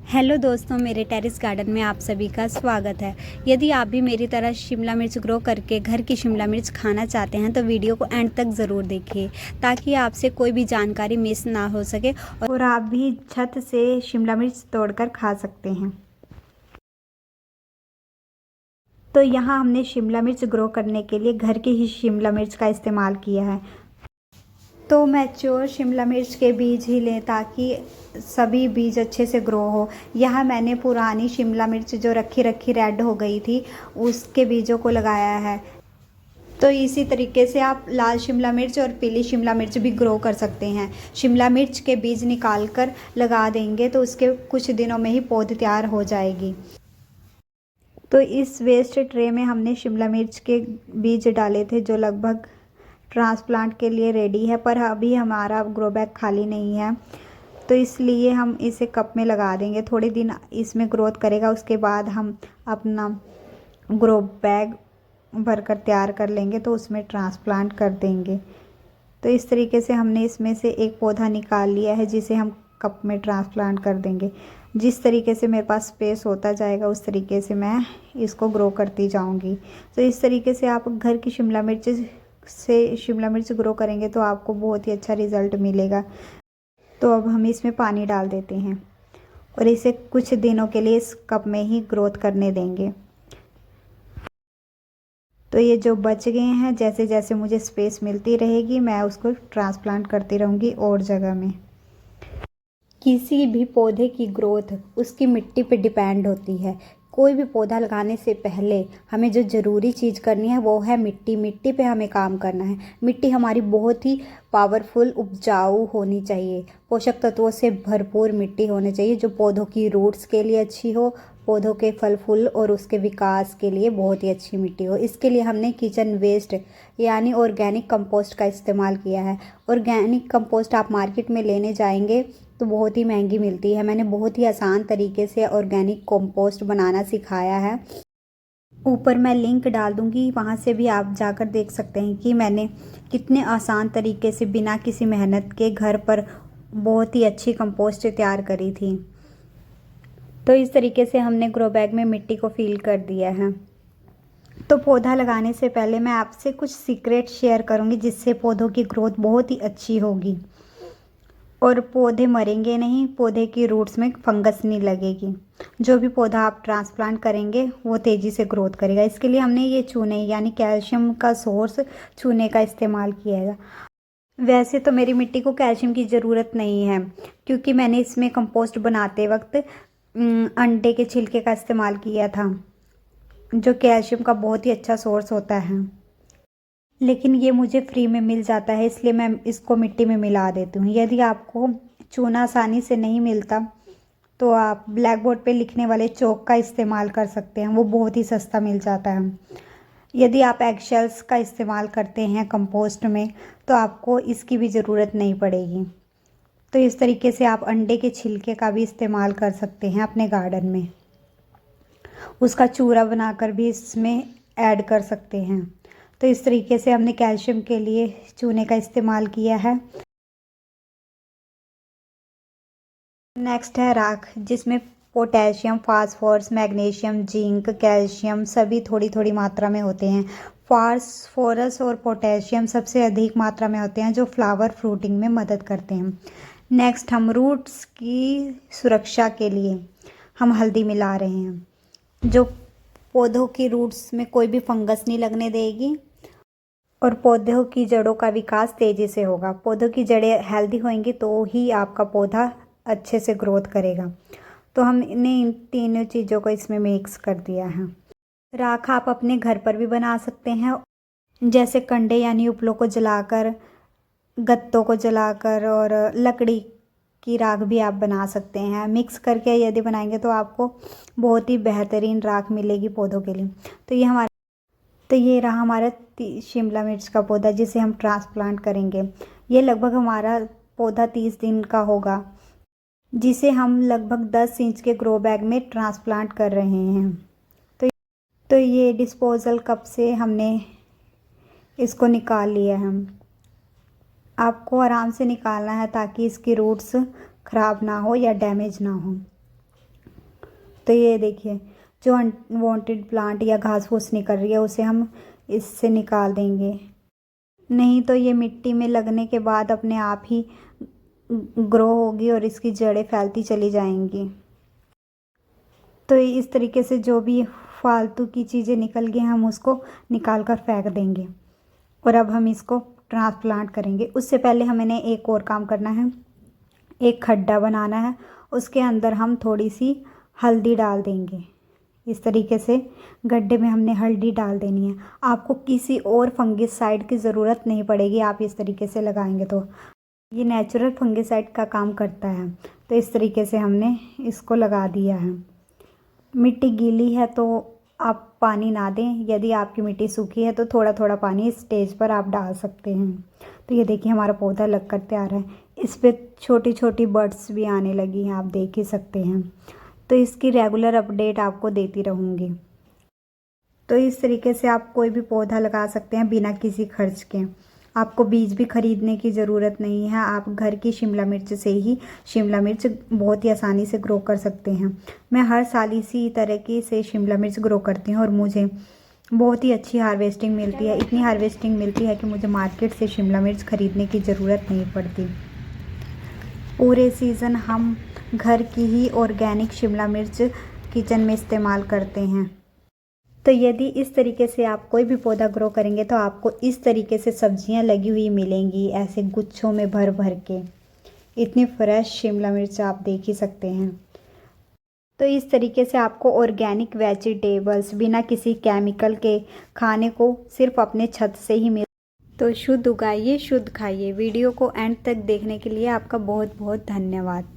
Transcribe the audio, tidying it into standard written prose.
Hello दोस्तों, मेरे terrace garden में आप सभी का स्वागत है। यदि आप भी मेरी तरह शिमला मिर्च ग्रो करके घर की शिमला मिर्च खाना चाहते हैं तो वीडियो को एंड तक ज़रूर देखिए ताकि आपसे कोई भी जानकारी मिस ना हो सके और आप भी छत से शिमला मिर्च तोड़कर खा सकते हैं। तो यहाँ हमने शिमला मिर्च ग्रो करने के लिए घर की ही शिमला मिर्च का इस्तेमाल किया है। तो मैच्योर शिमला मिर्च के बीज ही लें ताकि सभी बीज अच्छे से ग्रो हो। यहाँ मैंने पुरानी शिमला मिर्च जो रखी रेड हो गई थी उसके बीजों को लगाया है। तो इसी तरीके से आप लाल शिमला मिर्च और पीली शिमला मिर्च भी ग्रो कर सकते हैं। शिमला मिर्च के बीज निकाल कर लगा देंगे तो उसके कुछ दिनों में ही पौध तैयार हो जाएगी। तो इस वेस्ट ट्रे में हमने शिमला मिर्च के बीज डाले थे जो लगभग ट्रांसप्लांट के लिए रेडी है, पर अभी हमारा ग्रो बैग खाली नहीं है तो इसलिए हम इसे कप में लगा देंगे। थोड़े दिन इसमें ग्रोथ करेगा, उसके बाद हम अपना ग्रो बैग भरकर तैयार कर लेंगे तो उसमें ट्रांसप्लांट कर देंगे। तो इस तरीके से हमने इसमें से एक पौधा निकाल लिया है जिसे हम कप में ट्रांसप्लांट कर देंगे। जिस तरीके से मेरे पास स्पेस होता जाएगा उस तरीके से मैं इसको ग्रो करती जाऊंगी। तो इस तरीके से आप घर की शिमला मिर्च ग्रो करेंगे तो आपको बहुत ही अच्छा रिज़ल्ट मिलेगा। तो अब हम इसमें पानी डाल देते हैं और इसे कुछ दिनों के लिए इस कप में ही ग्रोथ करने देंगे। तो ये जो बच गए हैं, जैसे जैसे मुझे स्पेस मिलती रहेगी मैं उसको ट्रांसप्लांट करती रहूँगी और जगह में। किसी भी पौधे की ग्रोथ उसकी मिट्टी पे डिपेंड होती है। कोई भी पौधा लगाने से पहले हमें जो ज़रूरी चीज़ करनी है वो है मिट्टी पे हमें काम करना है। मिट्टी हमारी बहुत ही पावरफुल उपजाऊ होनी चाहिए, पोषक तत्वों से भरपूर मिट्टी होनी चाहिए जो पौधों की रूट्स के लिए अच्छी हो, पौधों के फल फूल और उसके विकास के लिए बहुत ही अच्छी मिट्टी हो। इसके लिए हमने किचन वेस्ट यानी ऑर्गेनिक कंपोस्ट का इस्तेमाल किया है। ऑर्गेनिक कंपोस्ट आप मार्केट में लेने जाएंगे तो बहुत ही महंगी मिलती है। मैंने बहुत ही आसान तरीके से ऑर्गेनिक कंपोस्ट बनाना सिखाया है। ऊपर मैं लिंक डाल दूंगी, वहाँ से भी आप जाकर देख सकते हैं कि मैंने कितने आसान तरीके से बिना किसी मेहनत के घर पर बहुत ही अच्छी कंपोस्ट तैयार करी थी। तो इस तरीके से हमने ग्रो बैग में मिट्टी को फिल कर दिया है। तो पौधा लगाने से पहले मैं आपसे कुछ सीक्रेट शेयर करूंगी जिससे पौधों की ग्रोथ बहुत ही अच्छी होगी और पौधे मरेंगे नहीं, पौधे की रूट्स में फंगस नहीं लगेगी। जो भी पौधा आप ट्रांसप्लांट करेंगे वो तेज़ी से ग्रोथ करेगा। इसके लिए हमने ये चूने यानी कैल्शियम का सोर्स चूने का इस्तेमाल किया है। वैसे तो मेरी मिट्टी को कैल्शियम की ज़रूरत नहीं है क्योंकि मैंने इसमें कंपोस्ट बनाते वक्त अंडे के छिलके का इस्तेमाल किया था जो कैल्शियम का बहुत ही अच्छा सोर्स होता है। लेकिन ये मुझे फ्री में मिल जाता है इसलिए मैं इसको मिट्टी में मिला देती हूँ। यदि आपको चूना आसानी से नहीं मिलता तो आप ब्लैक बोर्ड पे लिखने वाले चौक का इस्तेमाल कर सकते हैं, वो बहुत ही सस्ता मिल जाता है। यदि आप एगशेल्स का इस्तेमाल करते हैं कंपोस्ट में तो आपको इसकी भी ज़रूरत नहीं पड़ेगी। तो इस तरीके से आप अंडे के छिलके का भी इस्तेमाल कर सकते हैं अपने गार्डन में, उसका चूरा बनाकर भी इसमें ऐड कर सकते हैं। तो इस तरीके से हमने कैल्शियम के लिए चूने का इस्तेमाल किया है। नेक्स्ट है राख, जिसमें potassium, phosphorus, magnesium, zinc, calcium सभी थोड़ी थोड़ी मात्रा में होते हैं। फास्फोरस और पोटेशियम सबसे अधिक मात्रा में होते हैं जो फ्लावर फ्रूटिंग में मदद करते हैं। नेक्स्ट हम रूट्स की सुरक्षा के लिए हम हल्दी मिला रहे हैं जो पौधों की रूट्स में कोई भी फंगस नहीं लगने देगी और पौधों की जड़ों का विकास तेज़ी से होगा। पौधों की जड़ें हेल्दी होंगी तो ही आपका पौधा अच्छे से ग्रोथ करेगा। तो हमने इन तीनों चीज़ों को इसमें मिक्स कर दिया है। राख आप अपने घर पर भी बना सकते हैं, जैसे कंडे यानी उपलों को जलाकर, गत्तों को जलाकर और लकड़ी की राख भी आप बना सकते हैं। मिक्स करके यदि बनाएंगे तो आपको बहुत ही बेहतरीन राख मिलेगी पौधों के लिए। तो ये रहा हमारा शिमला मिर्च का पौधा जिसे हम ट्रांसप्लांट करेंगे। ये लगभग हमारा पौधा 30 दिन का होगा जिसे हम लगभग 10 इंच के ग्रो बैग में ट्रांसप्लांट कर रहे हैं। तो ये डिस्पोजल कप से हमने इसको निकाल लिया है। आपको आराम से निकालना है ताकि इसकी रूट्स ख़राब ना हो या डैमेज ना हो। तो ये देखिए, जो अनवांटेड प्लांट या घास फूस निकल रही है उसे हम इससे निकाल देंगे, नहीं तो ये मिट्टी में लगने के बाद अपने आप ही ग्रो होगी और इसकी जड़ें फैलती चली जाएंगी। तो इस तरीके से जो भी फालतू की चीज़ें निकल गई हम उसको निकाल कर फेंक देंगे और अब हम इसको ट्रांसप्लांट करेंगे। उससे पहले हमें एक और काम करना है, एक खड्डा बनाना है, उसके अंदर हम थोड़ी सी हल्दी डाल देंगे। इस तरीके से गड्ढे में हमने हल्दी डाल देनी है। आपको किसी और फंगिसाइड की ज़रूरत नहीं पड़ेगी, आप इस तरीके से लगाएंगे तो ये नेचुरल फंगिसाइड का काम करता है। तो इस तरीके से हमने इसको लगा दिया है। मिट्टी गीली है तो आप पानी ना दें, यदि आपकी मिट्टी सूखी है तो थोड़ा थोड़ा पानी इस स्टेज पर आप डाल सकते हैं। तो ये देखिए हमारा पौधा लग कर तैयार है। इस पे छोटी छोटी बर्ड्स भी आने लगी हैं, आप देख ही सकते हैं। तो इसकी रेगुलर अपडेट आपको देती रहूँगी। तो इस तरीके से आप कोई भी पौधा लगा सकते हैं बिना किसी खर्च के। आपको बीज भी खरीदने की ज़रूरत नहीं है, आप घर की शिमला मिर्च से ही शिमला मिर्च बहुत ही आसानी से ग्रो कर सकते हैं। मैं हर साल इसी तरह की से शिमला मिर्च ग्रो करती हूँ और मुझे बहुत ही अच्छी हार्वेस्टिंग मिलती है। इतनी हार्वेस्टिंग मिलती है कि मुझे मार्केट से शिमला मिर्च खरीदने की ज़रूरत नहीं पड़ती। पूरे सीज़न हम घर की ही ऑर्गेनिक शिमला मिर्च किचन में इस्तेमाल करते हैं। तो यदि इस तरीके से आप कोई भी पौधा ग्रो करेंगे तो आपको इस तरीके से सब्जियां लगी हुई मिलेंगी, ऐसे गुच्छों में भर भर के। इतनी फ्रेश शिमला मिर्च आप देख ही सकते हैं। तो इस तरीके से आपको ऑर्गेनिक वेजिटेबल्स बिना किसी केमिकल के खाने को सिर्फ अपने छत से ही मिल। तो शुद्ध उगाइए, शुद्ध खाइए। वीडियो को एंड तक देखने के लिए आपका बहुत बहुत धन्यवाद।